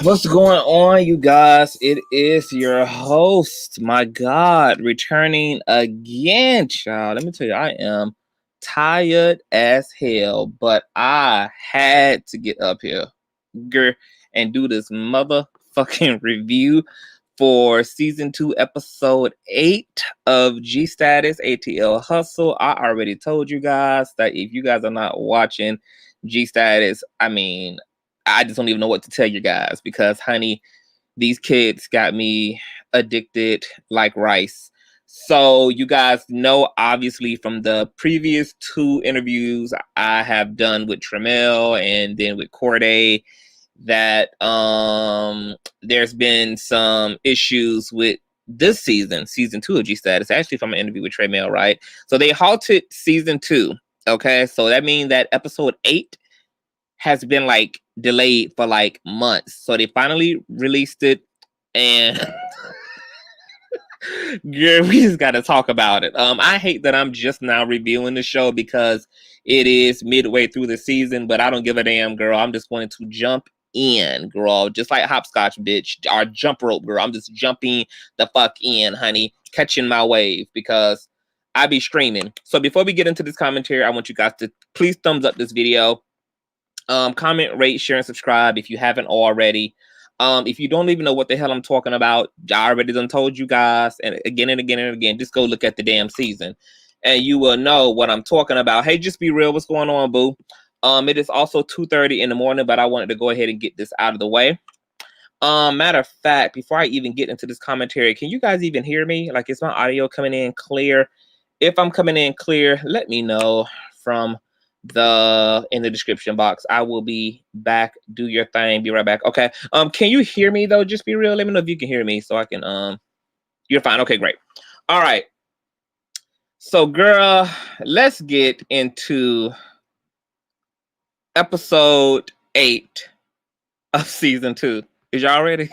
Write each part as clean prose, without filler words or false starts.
What's going on, you guys? It is your host, my God, returning again, child. Let me tell you, I am tired as hell, but I had to get up here, girl, and do this motherfucking review for season 2, episode 8 of GSTATUS ATL Hustle. I already told you guys that if you guys are not watching GSTATUS, I just don't even know what to tell you guys because, honey, these kids got me addicted like rice. So you guys know, obviously, from the previous 2 interviews I have done with Tremel and then with Corday, that there's been some issues with this season 2 of GSTATUS, actually from an interview with Tremel, right? So they halted season 2. Okay, so that means that episode 8 has been like delayed for like months. So they finally released it, and girl, we just gotta talk about it. I hate that I'm just now reviewing the show because it is midway through the season, but I don't give a damn, girl. I'm just going to jump in, girl, just like hopscotch, bitch, or jump rope, girl. I'm just jumping the fuck in, honey, catching my wave because I be streaming. So before we get into this commentary, I want you guys to please thumbs up this video. Comment, rate, share, and subscribe if you haven't already. If you don't even know what the hell I'm talking about, I already done told you guys, and again and again and again, just go look at the damn season, and you will know what I'm talking about. Hey, just be real. What's going on, boo? It is also 2:30 in the morning, but I wanted to go ahead and get this out of the way. Matter of fact, before I even get into this commentary, can you guys even hear me? Like, is my audio coming in clear? If I'm coming in clear, let me know from in the description box. I will be back. Do your thing. Be right back. Okay. Can you hear me though? Just be real. Let me know if you can hear me so I can you're fine. Okay, great. All right. So girl, let's get into episode 8 of season 2. Is y'all ready?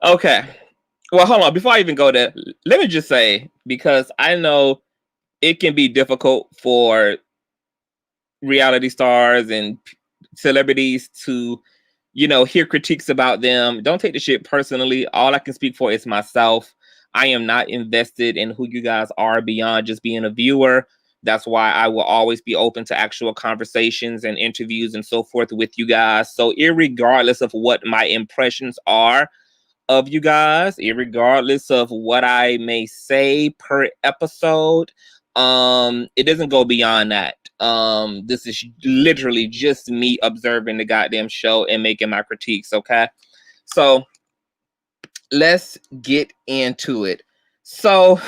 Okay. Well, hold on. Before I even go there, let me just say, because I know it can be difficult for reality stars and celebrities to, hear critiques about them. Don't take the shit personally. All I can speak for is myself. I am not invested in who you guys are beyond just being a viewer. That's why I will always be open to actual conversations and interviews and so forth with you guys. So, irregardless of what my impressions are of you guys, regardless of what I may say per episode, it doesn't go beyond that. This is literally just me observing the goddamn show and making my critiques. Okay, so let's get into it. So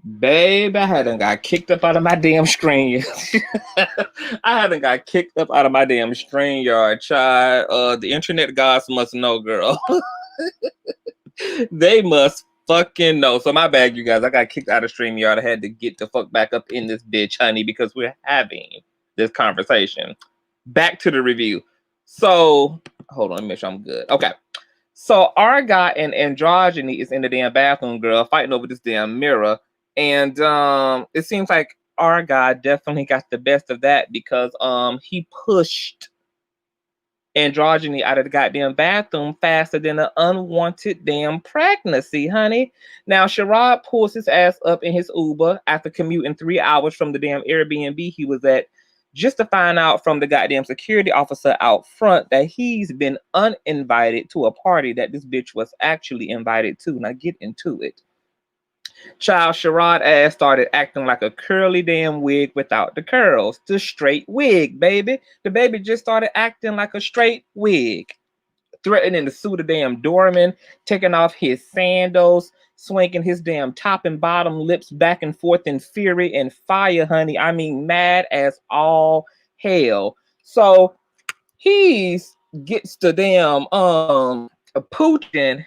Baby, I hadn't got kicked up out of my damn screen. I haven't got kicked up out of my damn screen yard, child. The internet gods must know, girl. They must fucking know. So my bad, you guys. I got kicked out of StreamYard. I had to get the fuck back up in this bitch, honey, because we're having this conversation. Back to the review. So hold on, let me make sure I'm good. Okay. So Argot and Androgyny is in the damn bathroom, girl, fighting over this damn mirror. And it seems like Argot definitely got the best of that because he pushed Androgyny out of the goddamn bathroom faster than an unwanted damn pregnancy, honey. Now, Sherrod pulls his ass up in his Uber after commuting 3 hours from the damn Airbnb he was at just to find out from the goddamn security officer out front that he's been uninvited to a party that this bitch was actually invited to. Now, get into it. Child, Sherrod ass started acting like a curly damn wig without the curls. The straight wig, baby. The baby just started acting like a straight wig. Threatening to sue the damn doorman, taking off his sandals, swinging his damn top and bottom lips back and forth in fury and fire, honey. I mean, mad as all hell. So he's gets the damn pooching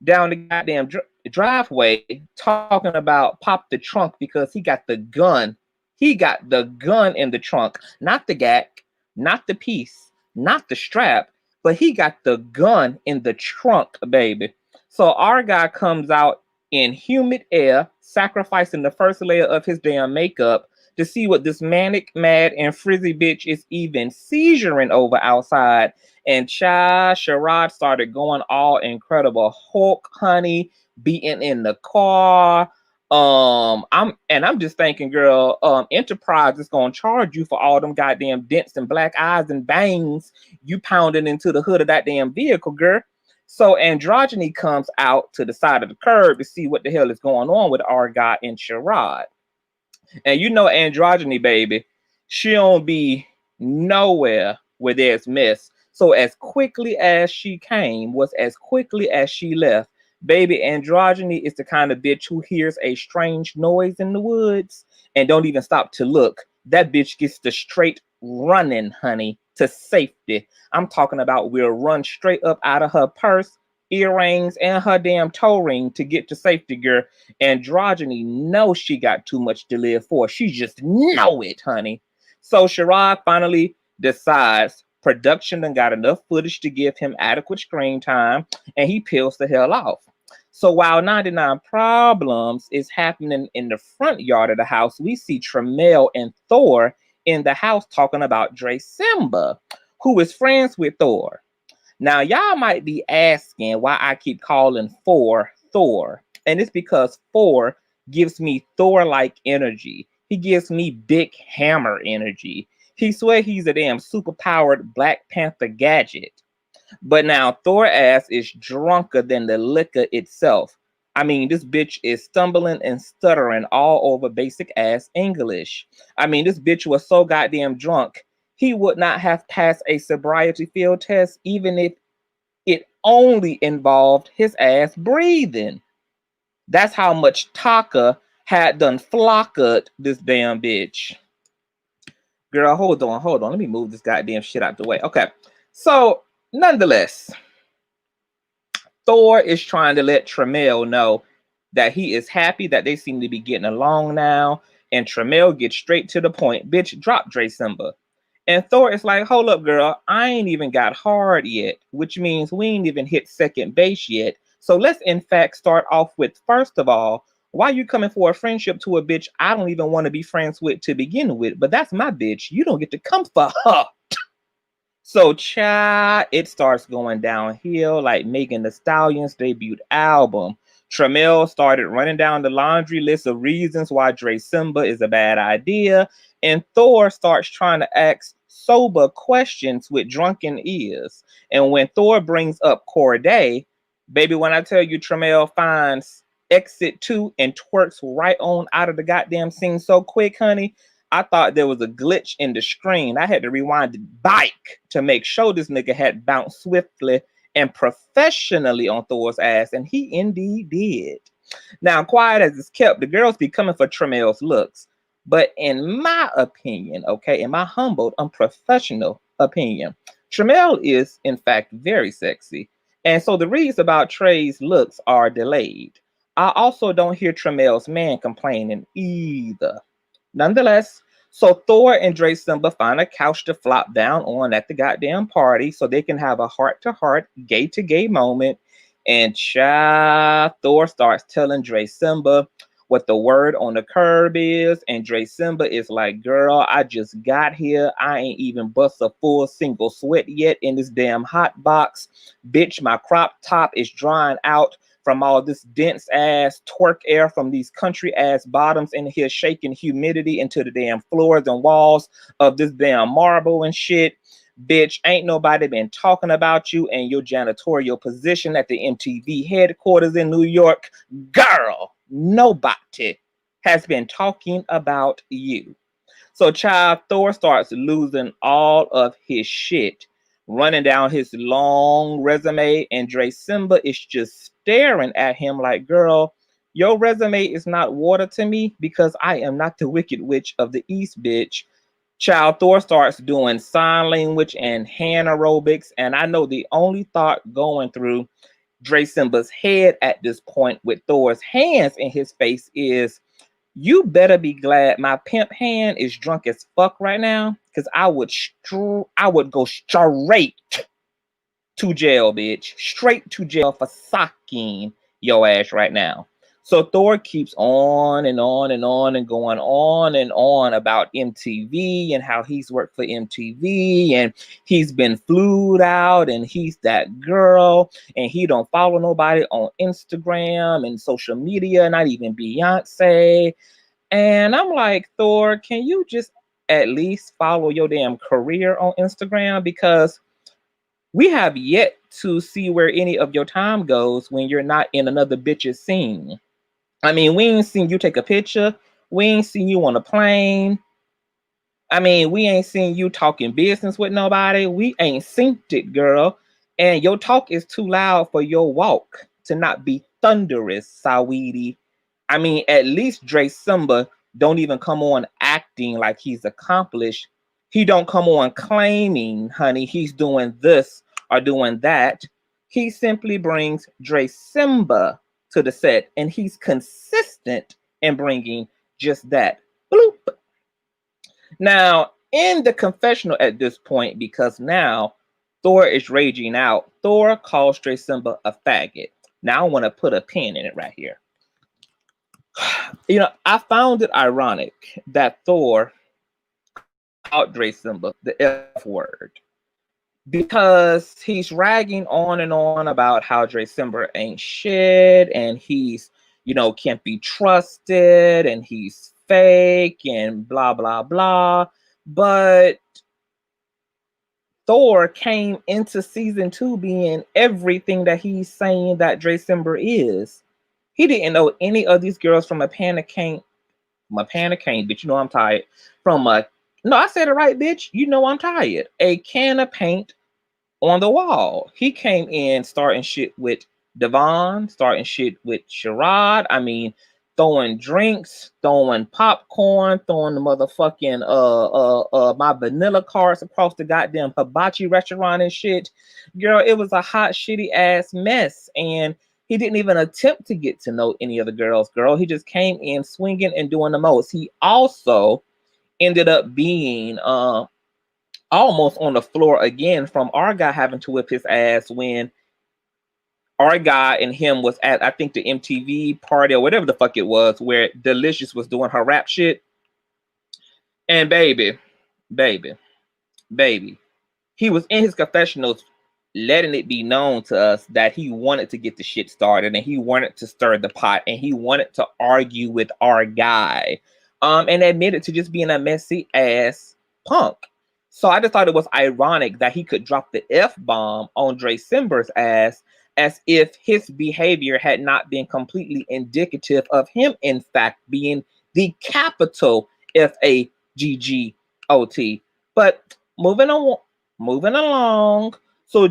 down the goddamn driveway talking about pop the trunk because he got the gun. He got the gun in the trunk, not the gat, not the piece, not the strap, but he got the gun in the trunk, baby. So our guy comes out in humid air, sacrificing the first layer of his damn makeup to see what this manic, mad, and frizzy bitch is even seizuring over outside. And Sherrod started going all Incredible Hulk, honey, beating in the car. I'm just thinking, girl, Enterprise is gonna charge you for all them goddamn dents and black eyes and bangs you pounding into the hood of that damn vehicle, girl. So Androgyny comes out to the side of the curb to see what the hell is going on with our guy and Sherrod. And you know Androgyny, baby, she don't be nowhere where there's mess. So as quickly as she came was as quickly as she left. Baby, Androgyny is the kind of bitch who hears a strange noise in the woods and don't even stop to look. That bitch gets the straight running, honey, to safety. I'm talking about we'll run straight up out of her purse, earrings, and her damn toe ring to get to safety, girl. Androgyny knows she got too much to live for. She just know it, honey. So Sherrod finally decides production done got enough footage to give him adequate screen time, and he peels the hell off. So while 99 Problems is happening in the front yard of the house, we see Tramiel and Thor in the house talking about Dre Simba, who is friends with Thor. Now, y'all might be asking why I keep calling Thor. And it's because Thor gives me Thor-like energy. He gives me big hammer energy. He swear he's a damn super-powered Black Panther gadget. But now Thor ass is drunker than the liquor itself. I mean, this bitch is stumbling and stuttering all over basic ass English. I mean, this bitch was so goddamn drunk, he would not have passed a sobriety field test even if it only involved his ass breathing. That's how much Taka had done flockered this damn bitch. Girl, hold on. Let me move this goddamn shit out the way. Okay. So, nonetheless, Thor is trying to let Tramiel know that he is happy that they seem to be getting along now. And Tramiel gets straight to the point. Bitch, drop Dre Simba. And Thor is like, hold up, girl. I ain't even got hard yet, which means we ain't even hit second base yet. So let's in fact start off with, first of all, why you coming for a friendship to a bitch I don't even want to be friends with to begin with? But that's my bitch. You don't get to come for her. So, child, it starts going downhill like Megan Thee Stallion's debut album. Tramiel started running down the laundry list of reasons why Dre Simba is a bad idea, and Thor starts trying to ask sober questions with drunken ears. And when Thor brings up Corday, baby, when I tell you Tramiel finds exit 2 and twerks right on out of the goddamn scene so quick, honey, I thought there was a glitch in the screen. I had to rewind the bike to make sure this nigga had bounced swiftly and professionally on Thor's ass, and he indeed did. Now, quiet as it's kept, the girls be coming for Tremel's looks. But in my opinion, okay, in my humble, unprofessional opinion, Tremel is, in fact, very sexy. And so the reads about Trey's looks are delayed. I also don't hear Tremel's man complaining either. Nonetheless, so Thor and Dre Simba find a couch to flop down on at the goddamn party so they can have a heart-to-heart, gay-to-gay moment. And Thor starts telling Dre Simba what the word on the curb is. And Dre Simba is like, girl, I just got here. I ain't even bust a full single sweat yet in this damn hot box. Bitch, my crop top is drying out from all this dense ass twerk air from these country ass bottoms in here shaking humidity into the damn floors and walls of this damn marble and shit. Bitch, ain't nobody been talking about you and your janitorial position at the MTV headquarters in New York. Girl, nobody has been talking about you. So child, Thor starts losing all of his shit, running down his long resume, and Dre Simba is just staring at him like, girl, your resume is not water to me because I am not the Wicked Witch of the East, bitch. Child, Thor starts doing sign language and hand aerobics, and I know the only thought going through Dre Simba's head at this point with Thor's hands in his face is, you better be glad my pimp hand is drunk as fuck right now, because I would go straight to jail, bitch. Straight to jail for socking your ass right now. So Thor keeps on and on and on and going on and on about MTV and how he's worked for MTV and he's been flued out and he's that girl and he don't follow nobody on Instagram and social media, not even Beyonce. And I'm like, Thor, can you just at least follow your damn career on Instagram? Because we have yet to see where any of your time goes when you're not in another bitch's scene. I mean, we ain't seen you take a picture. We ain't seen you on a plane. I mean, we ain't seen you talking business with nobody. We ain't synced it, girl. And your talk is too loud for your walk to not be thunderous, Saweetie. I mean, at least Dre Simba don't even come on acting like he's accomplished. He don't come on claiming, honey, he's doing this or doing that. He simply brings Dre Simba to the set, and he's consistent in bringing just that. Bloop. Now, in the confessional at this point, because now Thor is raging out, Thor calls Dre Simba a faggot. Now I want to put a pin in it right here. You know, I found it ironic that Thor called Dre Simba the F word because he's ragging on and on about how Dre Simba ain't shit and he's, you know, can't be trusted and he's fake and blah, blah, blah. But Thor came into season 2 being everything that he's saying that Dre Simba is. He didn't know any of these girls from a pan of cane, bitch. You know I'm tired. No, I said it right, bitch. You know I'm tired. A can of paint on the wall. He came in starting shit with Devon, starting shit with Sherrod. I mean, throwing drinks, throwing popcorn, throwing the motherfucking my vanilla cards across the goddamn hibachi restaurant and shit. Girl, it was a hot, shitty ass mess. And he didn't even attempt to get to know any of the girls, girl. He just came in swinging and doing the most. He also ended up being almost on the floor again from our guy having to whip his ass when our guy and him was at, I think, the MTV party or whatever the fuck it was, where Delicious was doing her rap shit. And baby, he was in his confessionals letting it be known to us that he wanted to get the shit started and he wanted to stir the pot and he wanted to argue with our guy. And admitted to just being a messy ass punk. So I just thought it was ironic that he could drop the F-bomb on Dre Simba's ass as if his behavior had not been completely indicative of him, in fact, being the capital F-A-G-G-O-T. But moving along. So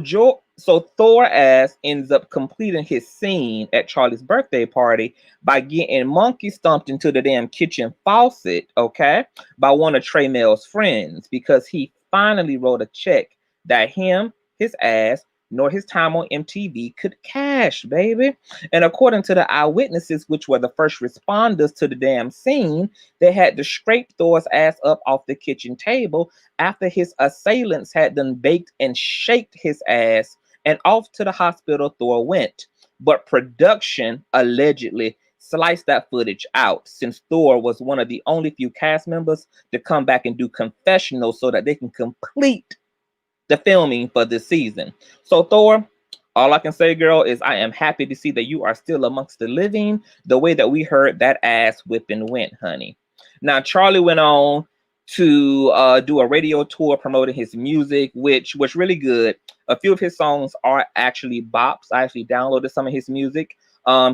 So Thor ass ends up completing his scene at Charlie's birthday party by getting monkey stomped into the damn kitchen faucet, okay, by one of Trey Mel's friends because he finally wrote a check that him, his ass, nor his time on MTV could cash, baby. And according to the eyewitnesses, which were the first responders to the damn scene, they had to scrape Thor's ass up off the kitchen table after his assailants had done baked and shaked his ass, and off to the hospital Thor went. But production allegedly sliced that footage out since Thor was one of the only few cast members to come back and do Confessional so that they can complete the filming for this season. So Thor, all I can say, girl, is I am happy to see that you are still amongst the living the way that we heard that ass whipping went, honey. Now, Charlie went on to do a radio tour promoting his music, which was really good. A few of his songs are actually bops. I actually downloaded some of his music.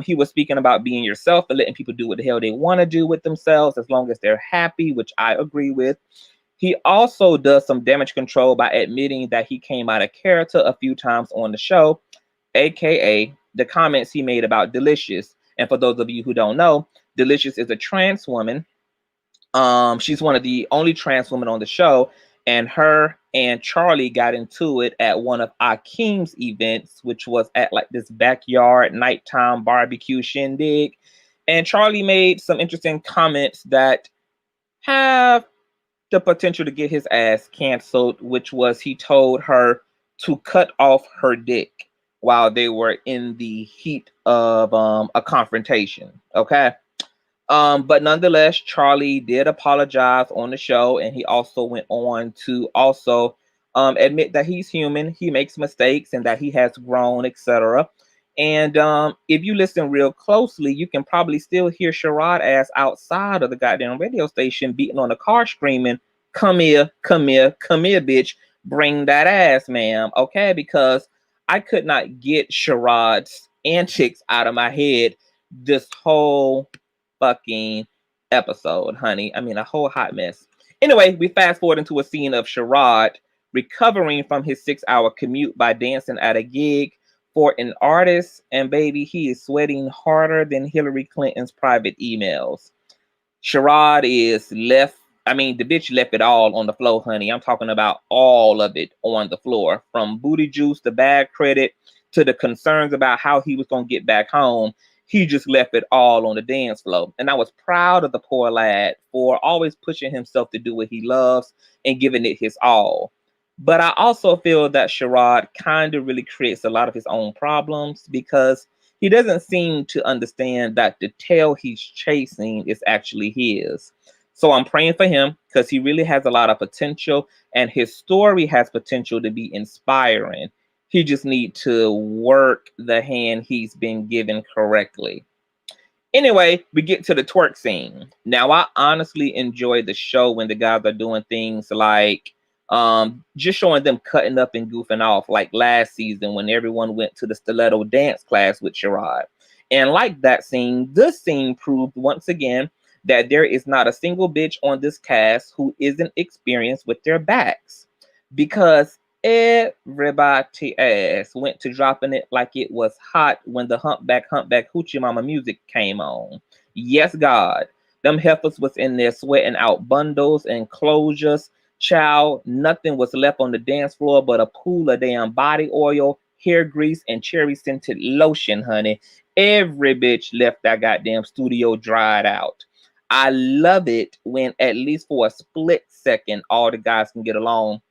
He was speaking about being yourself and letting people do what the hell they want to do with themselves as long as they're happy, which I agree with. He also does some damage control by admitting that he came out of character a few times on the show, aka the comments he made about Delicious. And for those of you who don't know, Delicious is a trans woman. She's one of the only trans women on the show, and her and Charlie got into it at one of Akeem's events, which was at like this backyard nighttime barbecue shindig. And Charlie made some interesting comments that have the potential to get his ass canceled, which was he told her to cut off her dick while they were in the heat of a confrontation. Okay. But nonetheless, Charlie did apologize on the show, and he also went on to also admit that he's human, he makes mistakes, and that he has grown, etc. And if you listen real closely, you can probably still hear Sherrod ass outside of the goddamn radio station beating on the car, screaming, "Come here, come here, come here, bitch! Bring that ass, ma'am." Okay, because I could not get Sherrod's antics out of my head this whole fucking episode, honey. I mean, a whole hot mess. Anyway, we fast forward into a scene of Sherrod recovering from his 6-hour commute by dancing at a gig for an artist, and baby, he is sweating harder than Hillary Clinton's private emails. Sherrod is left. I mean, the bitch left it all on the floor, honey. I'm talking about all of it on the floor, from booty juice to bad credit to the concerns about how he was going to get back home. He just left it all on the dance floor. And I was proud of the poor lad for always pushing himself to do what he loves and giving it his all. But I also feel that Sherrod kind of really creates a lot of his own problems because he doesn't seem to understand that the tail he's chasing is actually his. So I'm praying for him because he really has a lot of potential and his story has potential to be inspiring. He just needs to work the hand he's been given correctly. Anyway, we get to the twerk scene. Now, I honestly enjoy the show when the guys are doing things like just showing them cutting up and goofing off, like last season when everyone went to the stiletto dance class with Sherrod. And like that scene, this scene proved once again that there is not a single bitch on this cast who isn't experienced with their backs, because everybody ass went to dropping it like it was hot when the humpback hoochie mama music came on. Yes, God, them heifers was in there sweating out bundles and closures. Child, nothing was left on the dance floor but a pool of damn body oil, hair grease, and cherry scented lotion, honey. Every bitch left that goddamn studio dried out. I love it when, at least for a split second, all the guys can get along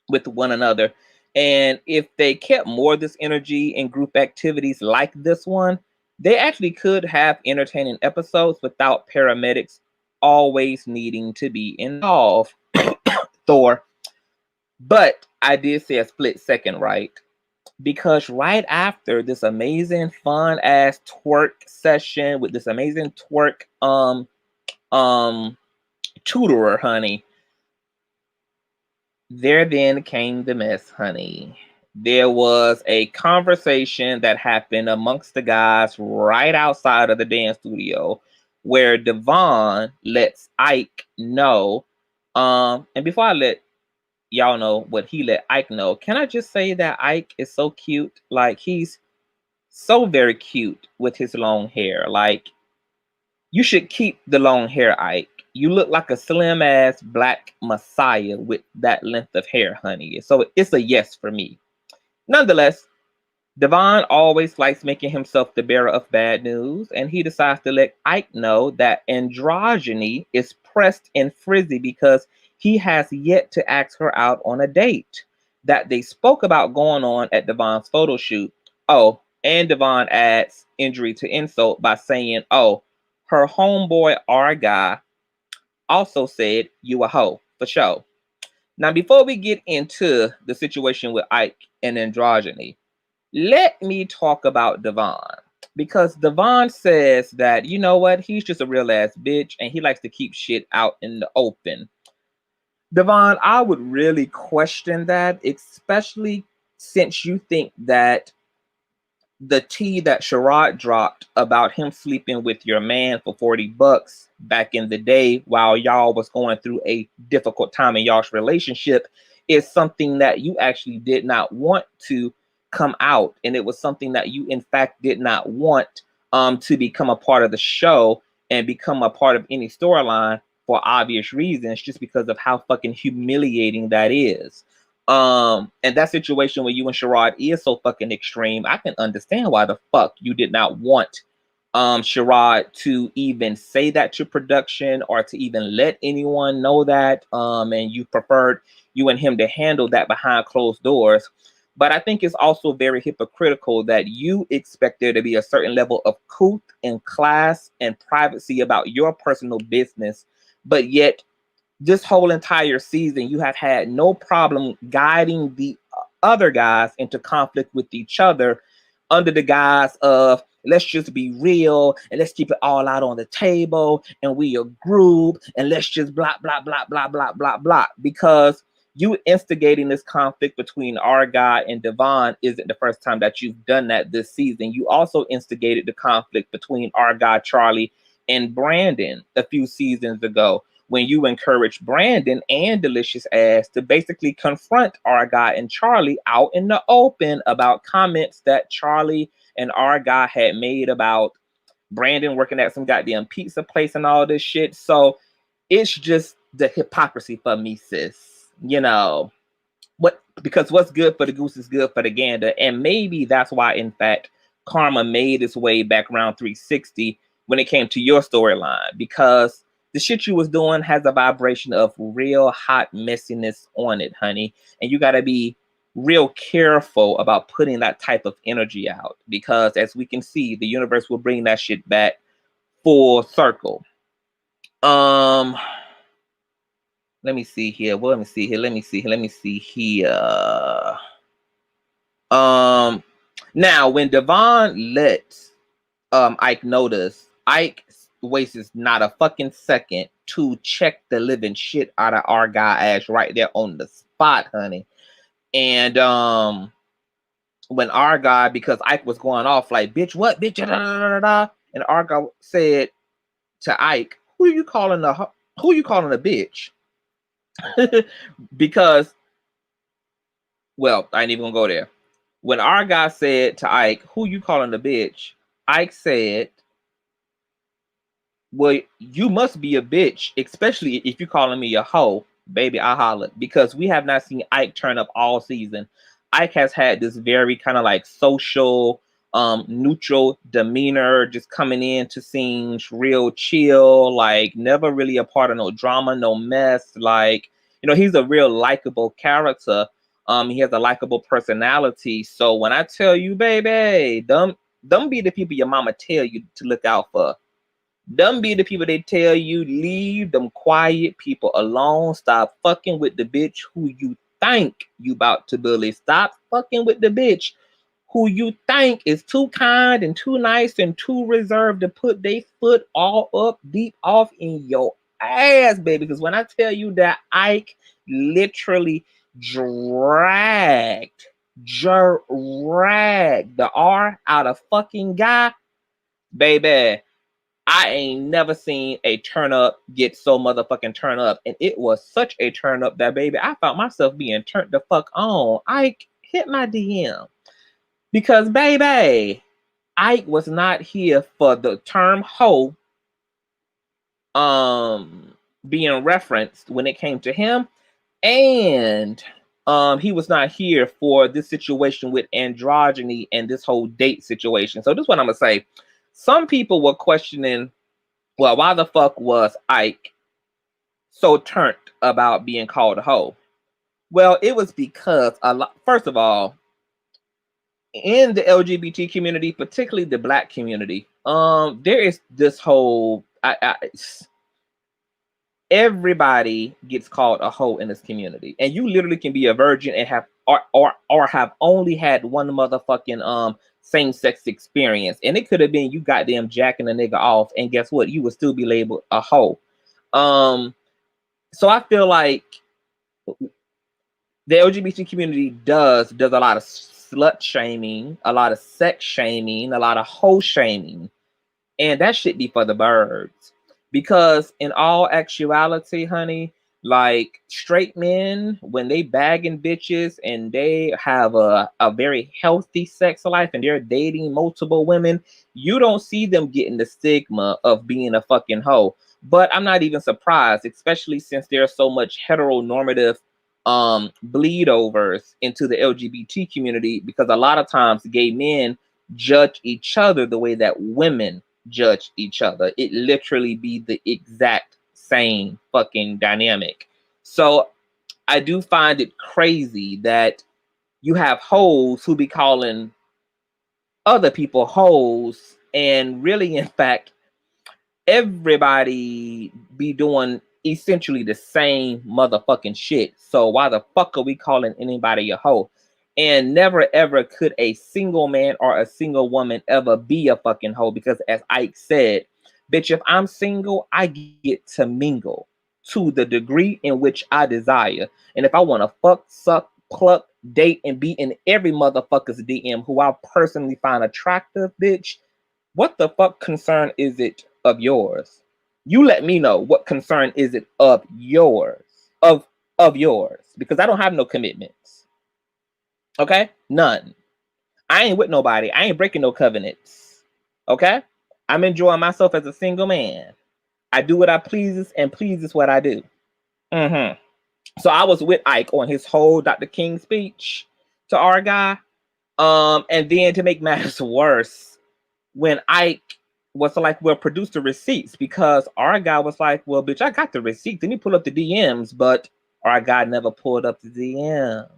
with one another. And if they kept more of this energy in group activities like this one, they actually could have entertaining episodes without paramedics always needing to be involved. Thor. But I did say a split second, right? Because right after this amazing fun ass twerk session with this amazing twerk tutorer, honey, there then came the mess, honey. There was a conversation that happened amongst the guys right outside of the dance studio where Devon lets Ike know. And before I let y'all know what he let Ike know. Can I just say that Ike is so cute? Like, he's so very cute with his long hair. Like, you should keep the long hair, Ike. You look like a slim ass black messiah with that length of hair, honey. So it's a yes for me. Nonetheless, Devon always likes making himself the bearer of bad news, and he decides to let Ike know that androgyny is pressed and frizzy because he has yet to ask her out on a date that they spoke about going on at Devon's photo shoot. Oh, and Devon adds injury to insult by saying, oh, her homeboy R guy also said you a hoe for sure. Now, before we get into the situation with Ike and androgyny, let me talk about Devon. Because Devon says that, you know what, he's just a real ass bitch and he likes to keep shit out in the open. Devon, I would really question that, especially since you think that the tea that Sherrod dropped about him sleeping with your man for $40 back in the day while y'all was going through a difficult time in y'all's relationship is something that you actually did not want to come out. And it was something that you, in fact, did not want to become a part of the show and become a part of any storyline for obvious reasons, just because of how fucking humiliating that is. And that situation where you and Sherrod is so fucking extreme, I can understand why the fuck you did not want Sherrod to even say that to production or to even let anyone know that. And you preferred you and him to handle that behind closed doors. But I think it's also very hypocritical that you expect there to be a certain level of couth and class and privacy about your personal business, but yet this whole entire season, you have had no problem guiding the other guys into conflict with each other under the guise of let's just be real and let's keep it all out on the table and we a group and let's just blah, blah, blah, blah, blah, blah, blah. Because you instigating this conflict between our guy and Devon isn't the first time that you've done that this season. You also instigated the conflict between our guy Charlie and Brandon a few seasons ago, when you encouraged Brandon and Delicious Ass to basically confront our guy and Charlie out in the open about comments that Charlie and our guy had made about Brandon working at some goddamn pizza place and all this shit. So it's just the hypocrisy for me, sis. You know, because what's good for the goose is good for the gander. And maybe that's why, in fact, karma made its way back around 360 when it came to your storyline, because the shit you was doing has a vibration of real hot messiness on it, honey. And you got to be real careful about putting that type of energy out, because as we can see, the universe will bring that shit back full circle. Let me see here. Well, let me see here. Let me see here. Now when Devon let Ike notice, Ike wastes not a fucking second to check the living shit out of our guy ass right there on the spot, honey. And when our guy, because Ike was going off like, bitch, what, bitch, da, da, da, da, and our guy said to Ike, who you calling a bitch? Because, well, I ain't even gonna go there. When our guy said to Ike, who you calling a bitch? Ike said, well, you must be a bitch, especially if you're calling me a hoe, baby, I holla. Because we have not seen Ike turn up all season. Ike has had this very kind of like social, neutral demeanor, just coming into scenes real chill, like never really a part of no drama, no mess. Like, you know, he's a real likable character. He has a likable personality. So when I tell you, baby, them be the people your mama tell you to look out for. Them be the people they tell you leave them quiet people alone. Stop fucking with the bitch who you think you about to bully. Stop fucking with the bitch who you think is too kind and too nice and too reserved to put their foot all up deep off in your ass, baby. Because when I tell you that Ike literally dragged the R out of fucking guy, baby, I ain't never seen a turn up get so motherfucking turn up. And it was such a turn up that, baby, I found myself being turned the fuck on. Ike hit my DM. Because, baby, Ike was not here for the term hoe being referenced when it came to him. And he was not here for this situation with androgyny and this whole date situation. So this is what I'm gonna say. Some people were questioning, well, why the fuck was Ike so turned about being called a hoe? Well, it was because first of all, in the LGBT community, particularly the Black community, there is this whole everybody gets called a hoe in this community, and you literally can be a virgin and have or have only had one motherfucking same-sex experience, and it could have been you goddamn jacking a nigga off, and guess what, you would still be labeled a hoe. So I feel like the LGBT community does a lot of slut shaming, a lot of sex shaming, a lot of hoe shaming, and that should be for the birds. Because in all actuality, honey, like straight men, when they bagging bitches and they have a very healthy sex life and they're dating multiple women, you don't see them getting the stigma of being a fucking hoe. But I'm not even surprised, especially since there's so much heteronormative bleed overs into the LGBT community, because a lot of times gay men judge each other the way that women judge each other. It literally be the exact same fucking dynamic. So I do find it crazy that you have hoes who be calling other people hoes, and really, in fact, everybody be doing essentially the same motherfucking shit. So why the fuck are we calling anybody a hoe? And never ever could a single man or a single woman ever be a fucking hoe, because as Ike said, bitch, if I'm single, I get to mingle to the degree in which I desire. And if I want to fuck, suck, pluck, date, and be in every motherfucker's DM who I personally find attractive, bitch, what the fuck concern is it of yours? You let me know, what concern is it of yours? Of yours. Because I don't have no commitments. Okay? None. I ain't with nobody. I ain't breaking no covenants. Okay? I'm enjoying myself as a single man. I do what I pleases, and pleases what I do. So I was with Ike on his whole Dr. King speech to our guy. And then to make matters worse, when Ike was like, well, produce the receipts, because our guy was like, well, bitch, I got the receipts. Then he pull up the DMs, but our guy never pulled up the DMs.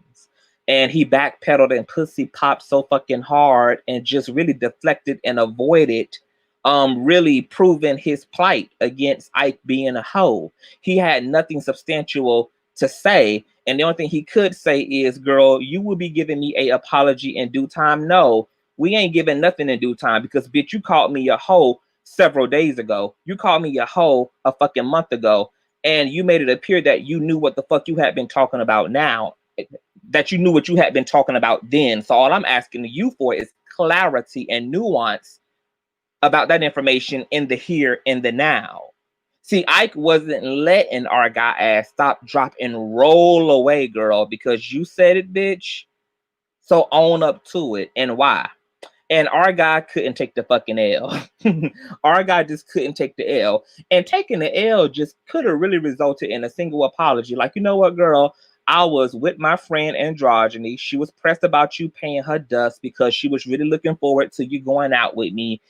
And he backpedaled and pussy popped so fucking hard and just really deflected and avoided really proving his plight against Ike being a hoe. He had nothing substantial to say. And the only thing he could say is, girl, you will be giving me a apology in due time. No, we ain't giving nothing in due time, because bitch, you called me a hoe several days ago. You called me a hoe a fucking month ago. And you made it appear that you knew what the fuck you had been talking about now, that you knew what you had been talking about then. So all I'm asking you for is clarity and nuance about that information in the here and the now. See, Ike wasn't letting our guy ass stop, drop, and roll away, girl, because you said it, bitch. So own up to it. And why? And our guy couldn't take the fucking L. Our guy just couldn't take the L. And taking the L just could have really resulted in a single apology. Like, you know what, girl? I was with my friend Androgyny. She was pressed about you paying her dust because she was really looking forward to you going out with me.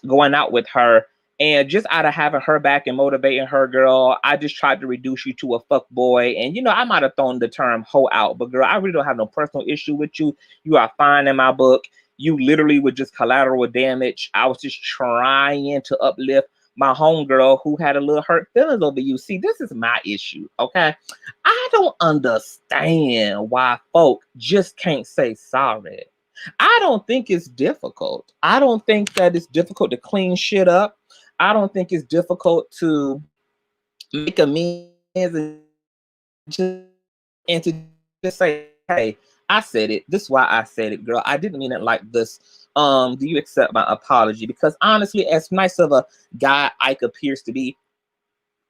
Going out with her. And just out of having her back and motivating her, girl, I just tried to reduce you to a fuck boy. And, you know, I might have thrown the term hoe out. But, girl, I really don't have no personal issue with you. You are fine in my book. You literally were just collateral damage. I was just trying to uplift my homegirl who had a little hurt feelings over you. See, this is my issue, okay? I don't understand why folk just can't say sorry. I don't think it's difficult. I don't think that it's difficult to clean shit up. I don't think it's difficult to make amends and to just say, hey, I said it. This is why I said it, girl. I didn't mean it like this. Do you accept my apology? Because honestly, as nice of a guy Ike appears to be,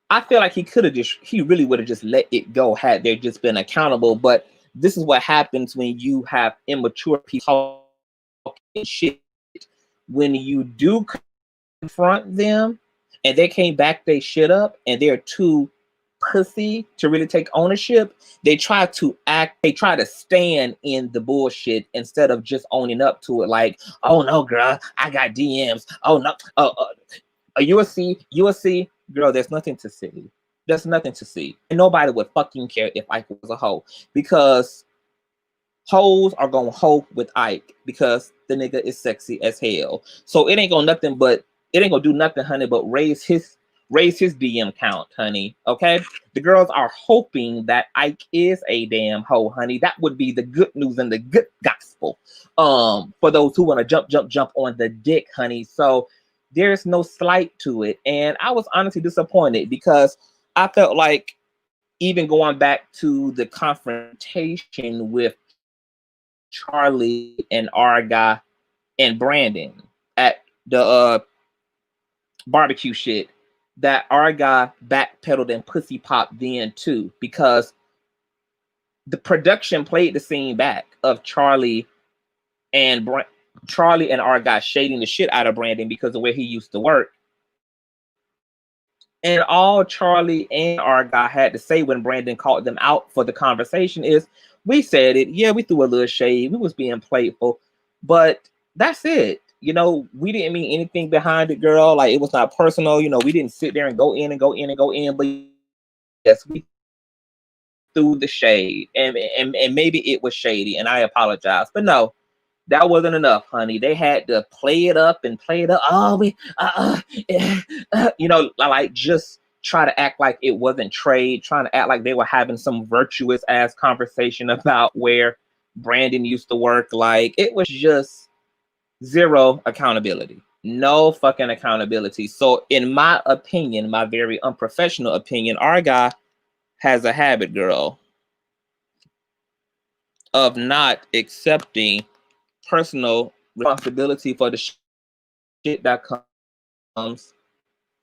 I feel like he really would have just let it go had there just been accountable. But this is what happens when you have immature people talking shit. When you do confront them and they can't back their shit up and they're too pussy to really take ownership, they try to stand in the bullshit instead of just owning up to it. Like, oh no, girl, I got DMs. Oh no, you will see, girl, there's nothing to see. There's nothing to see. And nobody would fucking care if Ike was a hoe, because hoes are gonna hoe with Ike because the nigga is sexy as hell. So it ain't gonna do nothing, honey, but raise his DM count, honey. Okay? The girls are hoping that Ike is a damn hoe, honey. That would be the good news and the good gospel. For those who want to jump on the dick, honey. So there's no slight to it. And I was honestly disappointed because I felt like, even going back to the confrontation with Charlie and Arga and Brandon at the barbecue shit, that Arga backpedaled and pussy popped then too, because the production played the scene back of Charlie and Arga shading the shit out of Brandon because of where he used to work. And all Charlie and Arga had to say when Brandon called them out for the conversation is, we said it. Yeah, we threw a little shade. We was being playful. But that's it. You know, we didn't mean anything behind it, girl. Like, it was not personal. You know, we didn't sit there and go in. But yes, we threw the shade. And maybe it was shady. And I apologize. But no, that wasn't enough, honey. They had to play it up. Oh, you know, like, just try to act like it wasn't trade, trying to act like they were having some virtuous ass conversation about where Brandon used to work. Like, it was just zero accountability. No fucking accountability. So in my opinion, my very unprofessional opinion, our guy has a habit, girl, of not accepting personal responsibility for the shit that comes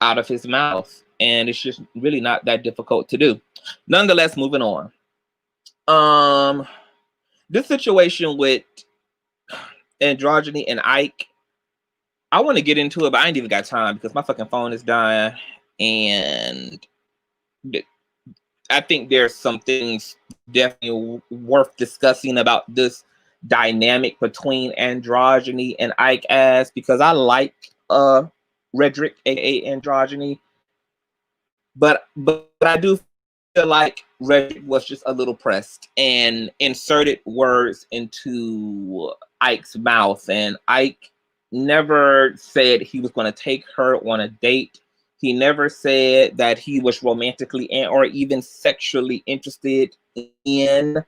out of his mouth, and it's just really not that difficult to do. Nonetheless, moving on. This situation with Androgyny and Ike, I want to get into it, but I ain't even got time because my fucking phone is dying, and I think there's some things definitely worth discussing about this dynamic between Androgyny and Ike, as because I like Redrick, aka Androgyny, but I do feel like Redrick was just a little pressed and inserted words into Ike's mouth, and Ike never said he was going to take her on a date. He never said that he was romantically or even sexually interested in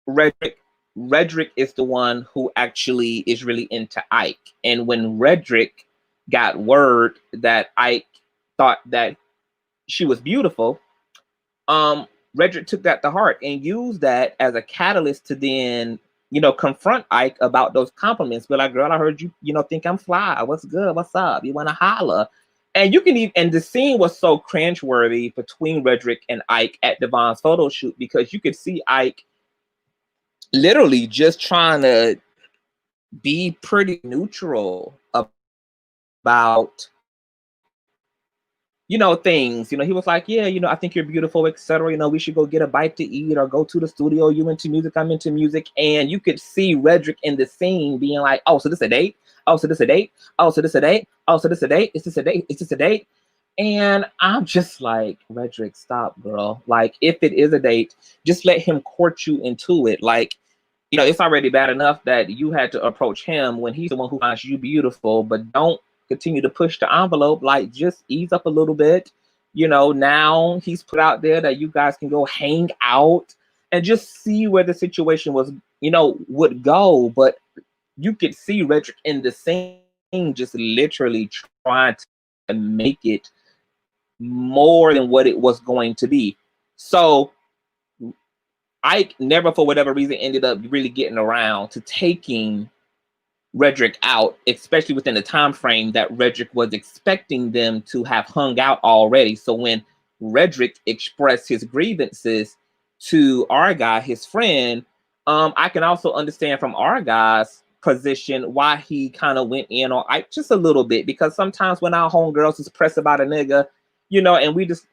Redrick. Redrick is the one who actually is really into Ike. And when Redrick got word that Ike thought that she was beautiful, Redrick took that to heart and used that as a catalyst to then, you know, confront Ike about those compliments. Be like, girl, I heard you, you know, think I'm fly. What's good? What's up? You want to holla? And you can even, and the scene was so cringeworthy between Redrick and Ike at Devon's photo shoot, because you could see Ike literally just trying to be pretty neutral about, you know, things. You know, he was like, yeah, you know, I think you're beautiful, etc. You know, we should go get a bite to eat or go to the studio. You into music, I'm into music. And you could see Redrick in the scene being like, oh, so this a date? Oh, so this a date? Oh, so this a date? Oh, so this a date? Is this a date? Is this a date? And I'm just like, Redrick, stop, girl. Like, if it is a date, just let him court you into it. Like, you know, it's already bad enough that you had to approach him when he's the one who finds you beautiful, but don't continue to push the envelope. Like, just ease up a little bit. You know, now he's put out there that you guys can go hang out and just see where the situation was, you know, would go. But you could see Redrick in the scene just literally trying to make it more than what it was going to be. So Ike never, for whatever reason, ended up really getting around to taking Redrick out, especially within the time frame that Redrick was expecting them to have hung out already. So when Redrick expressed his grievances to Argyle, his friend, I can also understand from Argyle's position why he kind of went in on Ike just a little bit, because sometimes when our homegirls is pressed about a nigga, you know, and we just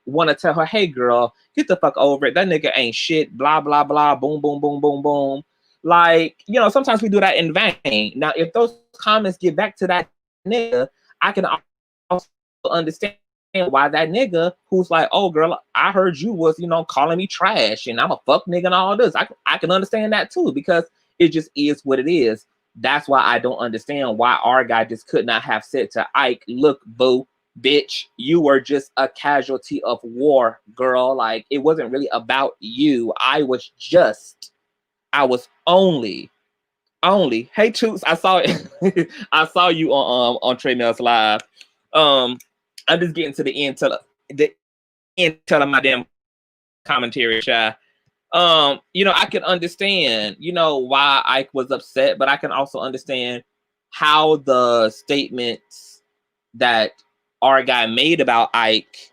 want to tell her, hey girl, get the fuck over it. That nigga ain't shit, blah, blah, blah, boom, boom, boom, boom, boom. Like, you know, sometimes we do that in vain. Now, if those comments get back to that nigga, I can also understand why that nigga who's like, oh girl, I heard you was, you know, calling me trash and I'm a fuck nigga and all this. I can understand that too, because it just is what it is. That's why I don't understand why our guy just could not have said to Ike, look, boo, bitch, you were just a casualty of war, girl. Like, it wasn't really about you. I was only. Hey Toots, I saw it. I saw you on Trey Nails Live. I'm just getting to the end of my damn commentary, Shy. You know, I can understand, you know, why Ike was upset, but I can also understand how the statements that our guy made about Ike,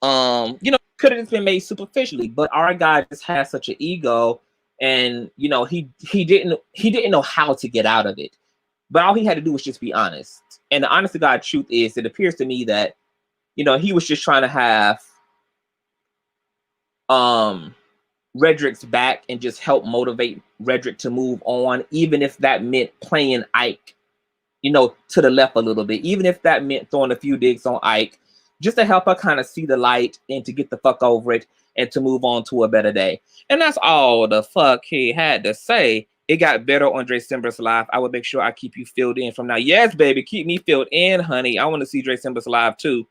you know, could have just been made superficially, but our guy just has such an ego, and you know, he didn't know how to get out of it. But all he had to do was just be honest. And the honest to God truth is, it appears to me that, you know, he was just trying to have Redrick's back and just help motivate Redrick to move on, even if that meant playing Ike, you know, to the left a little bit, even if that meant throwing a few digs on Ike, just to help her kind of see the light and to get the fuck over it and to move on to a better day. And that's all the fuck he had to say. It got better on Dre Simber's Live. I will make sure I keep you filled in from now. Yes, baby, keep me filled in, honey. I want to see Dre Simber's Live too.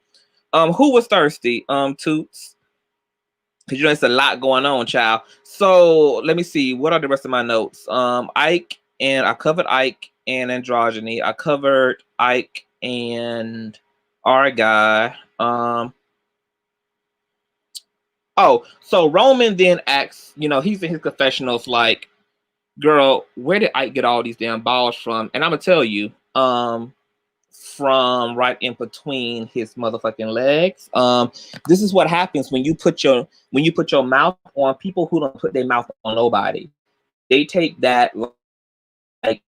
Who was thirsty? Toots. Because you know, it's a lot going on, child. So let me see. What are the rest of my notes? Ike, and I covered Ike and androgyny. I covered Ike and our guy. Oh, so Roman then asks, you know, he's in his confessionals like, girl, where did Ike get all these damn balls from? And I'm gonna tell you, from right in between his motherfucking legs. This is what happens when you put your mouth on people who don't put their mouth on nobody. They take that like,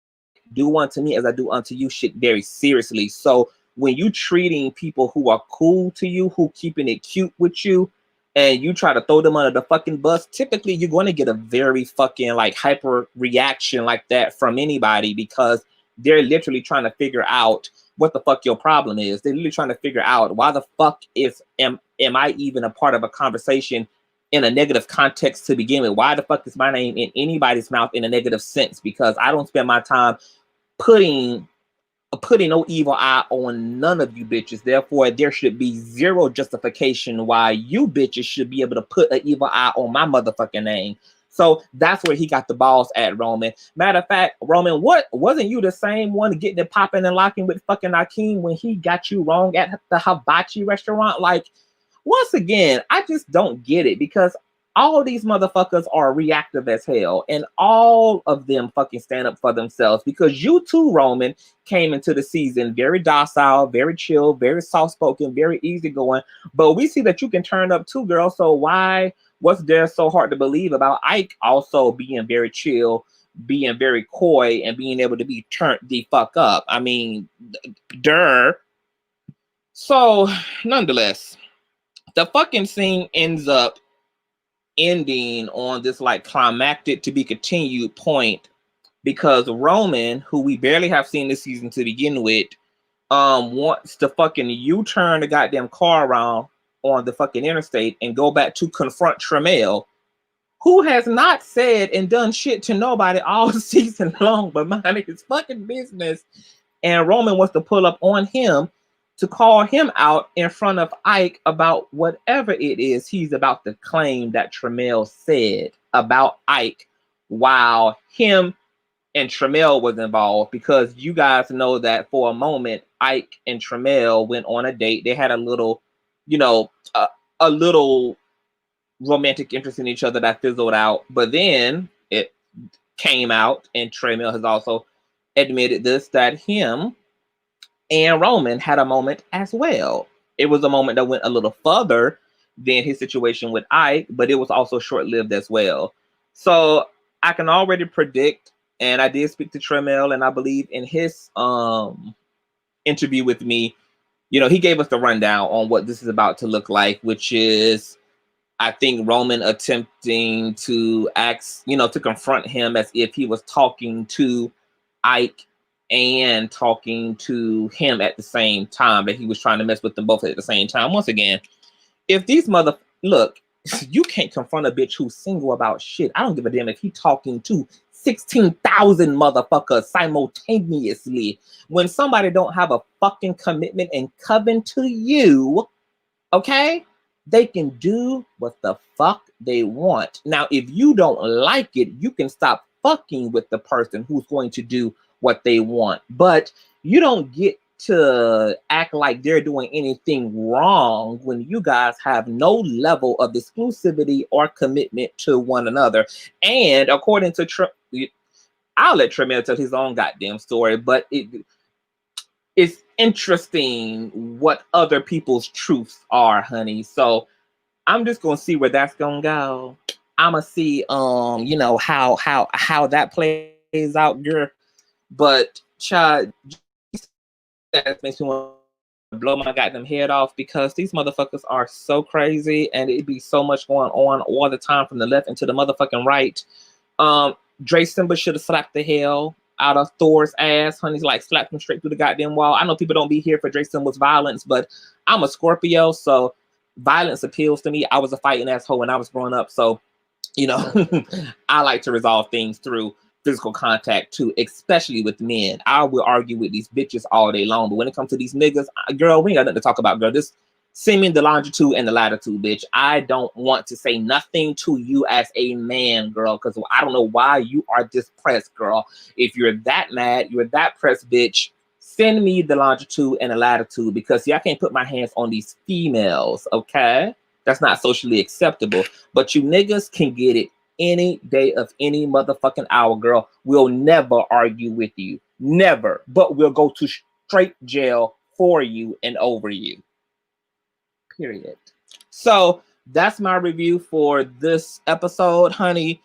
do unto me as I do unto you shit very seriously. So when you treating people who are cool to you, who keeping it cute with you, and you try to throw them under the fucking bus, typically you're going to get a very fucking like hyper reaction like that from anybody, because they're literally trying to figure out what the fuck your problem is. They're literally trying to figure out why the fuck am I even a part of a conversation in a negative context to begin with? Why the fuck is my name in anybody's mouth in a negative sense? Because I don't spend my time putting no evil eye on none of you bitches. Therefore, there should be zero justification why you bitches should be able to put an evil eye on my motherfucking name. So that's where he got the balls at, Roman. Matter of fact, Roman, what wasn't you the same one getting it popping and locking with fucking Akeem when he got you wrong at the hibachi restaurant? Like, once again, I just don't get it, because all of these motherfuckers are reactive as hell, and all of them fucking stand up for themselves, because you too, Roman, came into the season very docile, very chill, very soft-spoken, very easygoing, but we see that you can turn up too, girl. So what's there so hard to believe about Ike also being very chill, being very coy, and being able to be turned the fuck up? I mean, duh. So, nonetheless, the fucking scene ends up ending on this like climactic to be continued point, because Roman, who we barely have seen this season to begin with, wants to fucking U-turn the goddamn car around on the fucking interstate and go back to confront Tramiel, who has not said and done shit to nobody all season long but minding his fucking business. And Roman wants to pull up on him to call him out in front of Ike about whatever it is he's about to claim that Tramiel said about Ike while him and Tramiel was involved. Because you guys know that for a moment, Ike and Tramiel went on a date. They had a little, you know, a little romantic interest in each other that fizzled out. But then it came out, and Tremel has also admitted this, that him and Roman had a moment as well. It was a moment that went a little further than his situation with Ike, but it was also short-lived as well. So I can already predict, and I did speak to Tremel, and I believe in his interview with me, you know, he gave us the rundown on what this is about to look like, which is, I think, Roman attempting to ask, you know, to confront him as if he was talking to Ike and talking to him at the same time, that he was trying to mess with them both at the same time. Once again, if these look, you can't confront a bitch who's single about shit. I don't give a damn if he talking to 16,000 motherfuckers simultaneously. When somebody don't have a fucking commitment and covenant to you, okay, they can do what the fuck they want. Now, if you don't like it, you can stop fucking with the person who's going to do what they want. But you don't get to act like they're doing anything wrong when you guys have no level of exclusivity or commitment to one another. And according to I'll let Tremel tell his own goddamn story, but it's interesting what other people's truths are, honey. So I'm just gonna see where that's gonna go. I'ma see you know, how that plays out, girl. But child, that makes me want to blow my goddamn head off, because these motherfuckers are so crazy, and it'd be so much going on all the time from the left and to the motherfucking right. Dre Simba should have slapped the hell out of Thor's ass, honey. Like, slapped him straight through the goddamn wall. I know people don't be here for Dre Simba's violence, but I'm a Scorpio, so violence appeals to me. I was a fighting asshole when I was growing up, so you know, I like to resolve things through physical contact too, especially with men. I will argue with these bitches all day long, but when it comes to these niggas, girl, we ain't got nothing to talk about, girl. This send me the longitude and the latitude, bitch. I don't want to say nothing to you as a man, girl, because I don't know why you are this pressed, girl. If you're that mad, you're that pressed, bitch, send me the longitude and the latitude, because see, I can't put my hands on these females, okay? That's not socially acceptable. But you niggas can get it any day of any motherfucking hour, girl. We'll never argue with you. Never. But we'll go to straight jail for you and over you. Period. So that's my review for this episode, honey.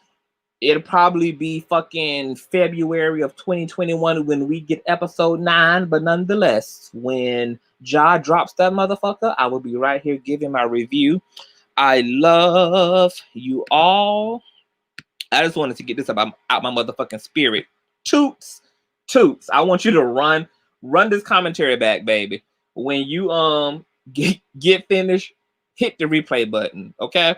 It'll probably be fucking February of 2021 when we get episode 9. But nonetheless, when Ja drops that motherfucker, I will be right here giving my review. I love you all. I just wanted to get this out my motherfucking spirit. Toots. Toots. I want you to run this commentary back, baby. When you get finished, hit the replay button, okay?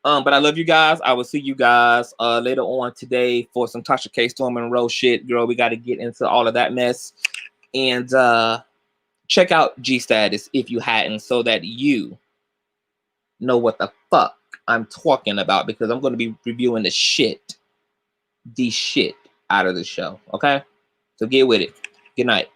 But I love you guys. I will see you guys later on today for some Tasha K. Storm Monroe shit. Girl, we got to get into all of that mess. And check out GSTATUS if you hadn't, so that you know what the fuck I'm talking about, because I'm going to be reviewing the shit out of the show. Okay? So get with it. Good night.